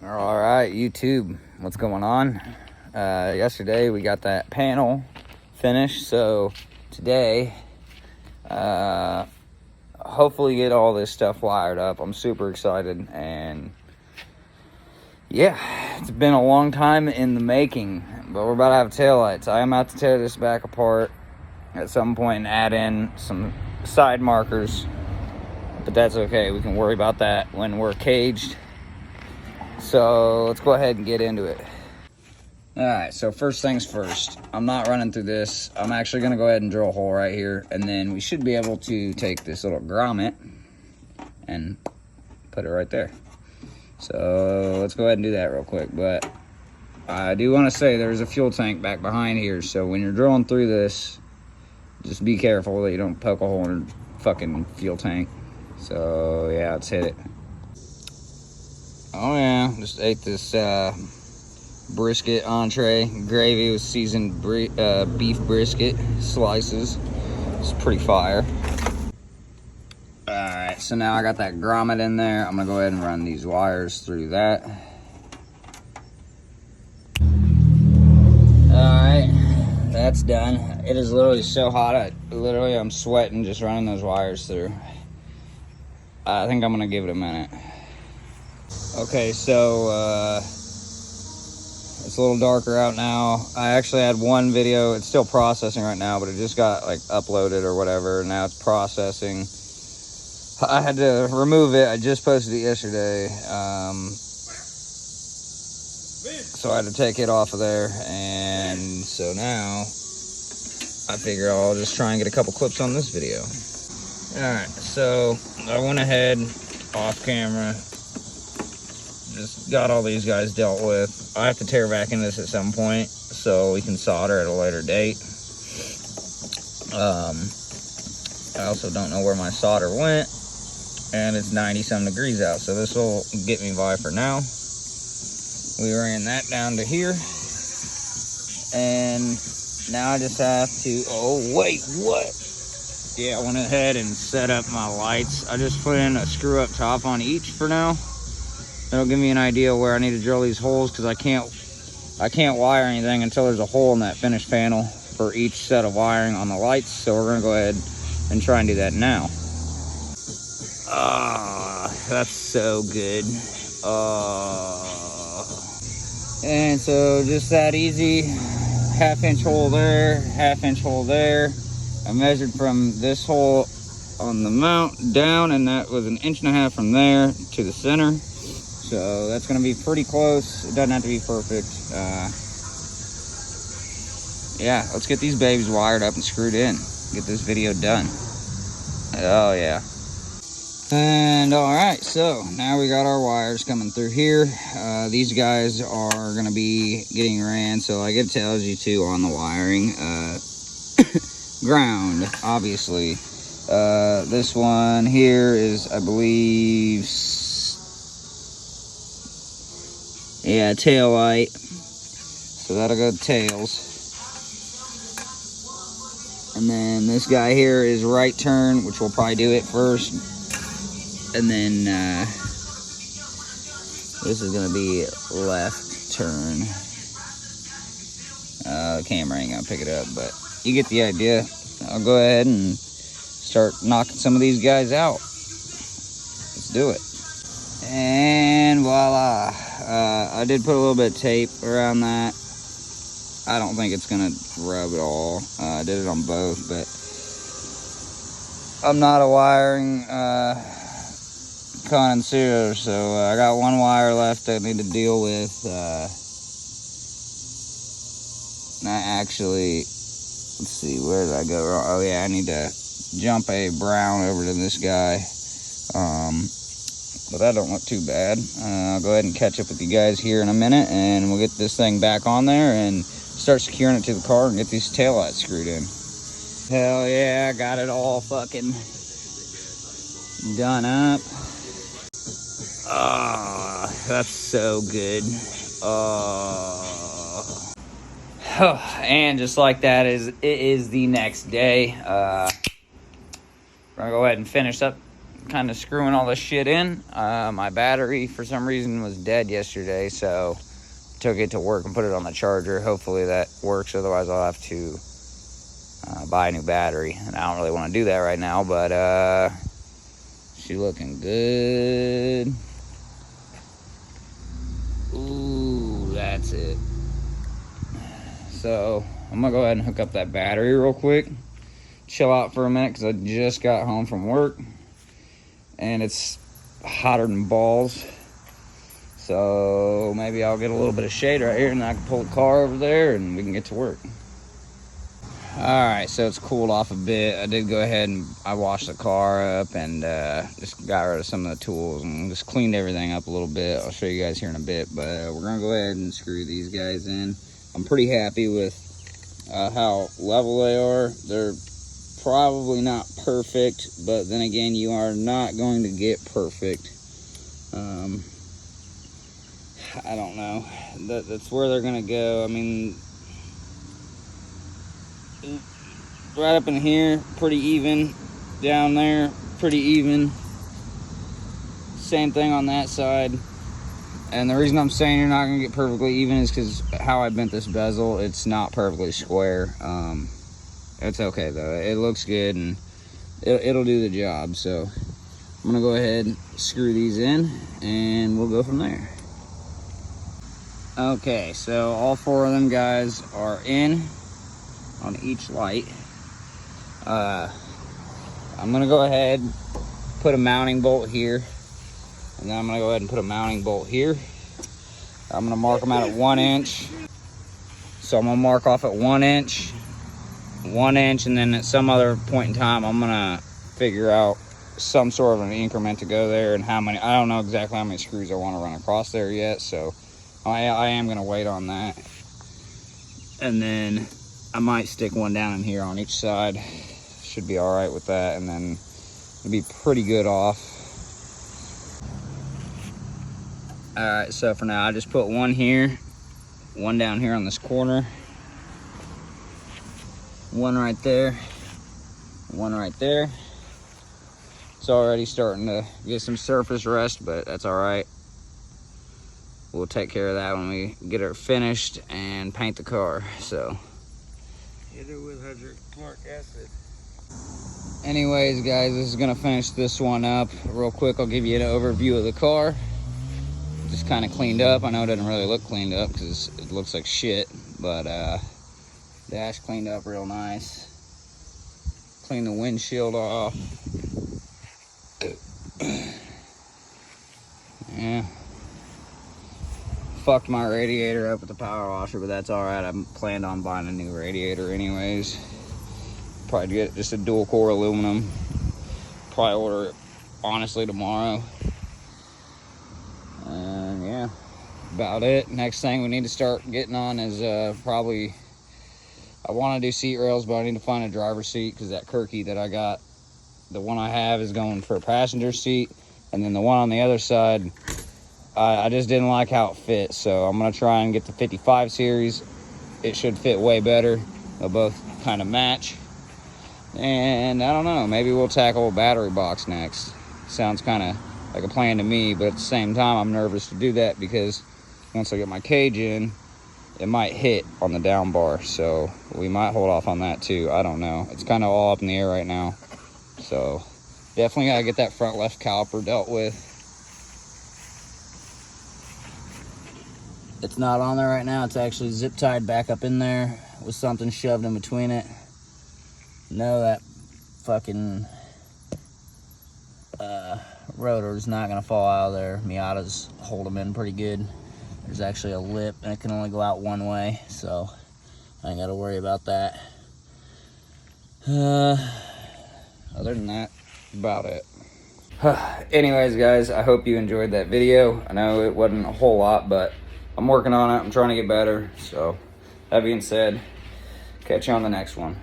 All right, YouTube, what's going on? Yesterday we got that panel finished, so today, hopefully get all this stuff wired up. I'm super excited, and yeah, it's been a long time in the making, but we're about to have taillights. I am about to tear this back apart at some point and add in some side markers, but that's okay. We can worry about that when we're caged. So let's go ahead and get into it. All right, so first things first, I'm not running through this. I'm actually gonna go ahead and drill a hole right here, and then we should be able to take this little grommet and put it right there. So let's go ahead and do that real quick. But I do want to say there's a fuel tank back behind here, so when you're drilling through this, just be careful that you don't poke a hole in the fucking fuel tank. So yeah, let's hit it. Oh yeah, just ate this brisket entree gravy with seasoned beef brisket slices. It's pretty fire. Alright, so now I got that grommet in there. I'm gonna go ahead and run these wires through that. Alright, that's done. It is literally so hot, I'm sweating just running those wires through. I think I'm gonna give it a minute. Okay, so it's a little darker out now. I actually had one video. It's still processing right now, but it just got like uploaded or whatever. Now it's processing. I had to remove it. I just posted it yesterday. So I had to take it off of there. And so now I figure I'll just try and get a couple clips on this video. All right, so I went ahead off camera. Just got all these guys dealt with. I have to tear back into this at some point so we can solder at a later date. I also don't know where my solder went, and it's 90-some degrees out, so this will get me by for now. We ran that down to here, and now I just have to, oh wait, what? Yeah, I went ahead and set up my lights. I just put in a screw up top on each for now. That'll give me an idea where I need to drill these holes, because I can't wire anything until there's a hole in that finished panel for each set of wiring on the lights. So we're gonna go ahead and try and do that now. Ah, that's so good. And so just that easy, half-inch hole there, half-inch hole there. I measured from this hole on the mount down, and that was 1.5 inches from there to the center. So that's gonna be pretty close. It doesn't have to be perfect. Yeah, let's get these babies wired up and screwed in. Get this video done. Oh yeah. And all right, so now we got our wires coming through here. These guys are gonna be getting ran, so like it tells you too on the wiring. Ground, obviously. This one here is, I believe, yeah, tail light. So that'll go to tails. And then this guy here is right turn, which we'll probably do it first. And then this is gonna be left turn. The camera ain't gonna pick it up, but you get the idea. I'll go ahead and start knocking some of these guys out. Let's do it. And voila. I did put a little bit of tape around that. I don't think it's gonna rub at all. I did it on both, but I'm not a wiring connoisseur, so I got one wire left I need to deal with. Actually, let's see, where did I go wrong? Oh yeah, I need to jump a brown over to this guy. But that don't look too bad. I'll go ahead and catch up with you guys here in a minute, and we'll get this thing back on there and start securing it to the car and get these taillights screwed in. Hell yeah, I got it all fucking done up. Ah, that's so good. And just like that, it is the next day. We're gonna go ahead and finish up kind of screwing all this shit in. My battery, for some reason, was dead yesterday, so took it to work and put it on the charger. Hopefully that works, otherwise I'll have to buy a new battery. And I don't really want to do that right now, but she's looking good. Ooh, that's it. So I'm gonna go ahead and hook up that battery real quick, chill out for a minute, because I just got home from work and it's hotter than balls. So maybe I'll get a little bit of shade right here and I can pull the car over there and we can get to work. Alright, so it's cooled off a bit. I did go ahead and I washed the car up and just got rid of some of the tools and just cleaned everything up a little bit. I'll show you guys here in a bit, but we're gonna go ahead and screw these guys in. I'm pretty happy with how level they are. They're probably not perfect, but then again, you are not going to get perfect. I don't know. That's where they're gonna go. I mean, right up in here, pretty even. Down there, pretty even. Same thing on that side. And the reason I'm saying you're not gonna get perfectly even is because how I bent this bezel, it's not perfectly square. It's okay though. It looks good and it'll do the job. So I'm gonna go ahead and screw these in and we'll go from there. Okay, so all four of them guys are in on each light. I'm gonna go ahead, put a mounting bolt here, and then I'm gonna go ahead and put a mounting bolt here. I'm gonna mark them out at 1 inch. So I'm gonna mark off at 1 inch, 1 inch, and then at some other point in time, I'm gonna figure out some sort of an increment to go there and how many. I don't know exactly how many screws I want to run across there yet, so I am gonna wait on that. And then I might stick one down in here on each side. Should be all right with that, and then it'll be pretty good off. All right, so for now, I just put one here, one down here on this corner, one right there, one right there. It's already starting to get some surface rust, but that's all right. We'll take care of that when we get it finished and paint the car, so. Hit it with hydrochloric acid. Anyways, guys, this is gonna finish this one up real quick. I'll give you an overview of the car. Just kind of cleaned up. I know it doesn't really look cleaned up because it looks like shit, but dash cleaned up real nice. Cleaned the windshield off. Yeah. Fucked my radiator up with the power washer, but that's all right. I'm planned on buying a new radiator anyways. Probably get just a dual core aluminum. Probably order it honestly tomorrow. And yeah, about it. Next thing we need to start getting on is probably, I want to do seat rails, but I need to find a driver's seat because that Kirky that I got, the one I have is going for a passenger seat, and then the one on the other side, I just didn't like how it fit, so I'm gonna try and get the 55 series. It should fit way better. They'll both kind of match. And I don't know, maybe we'll tackle a battery box next. Sounds kind of like a plan to me, but at the same time, I'm nervous to do that because once I get my cage in, it might hit on the down bar, so we might hold off on that too. I don't know. It's kind of all up in the air right now. So definitely gotta get that front left caliper dealt with. It's not on there right now. It's actually zip tied back up in there with something shoved in between it. No, that fucking rotor is not gonna fall out of there. Miatas hold them in pretty good. There's actually a lip and it can only go out one way, so I ain't gotta worry about that. Other than that, about it. Anyways, guys, I hope you enjoyed that video. I know it wasn't a whole lot, but I'm working on it. I'm trying to get better. So that being said, catch you on the next one.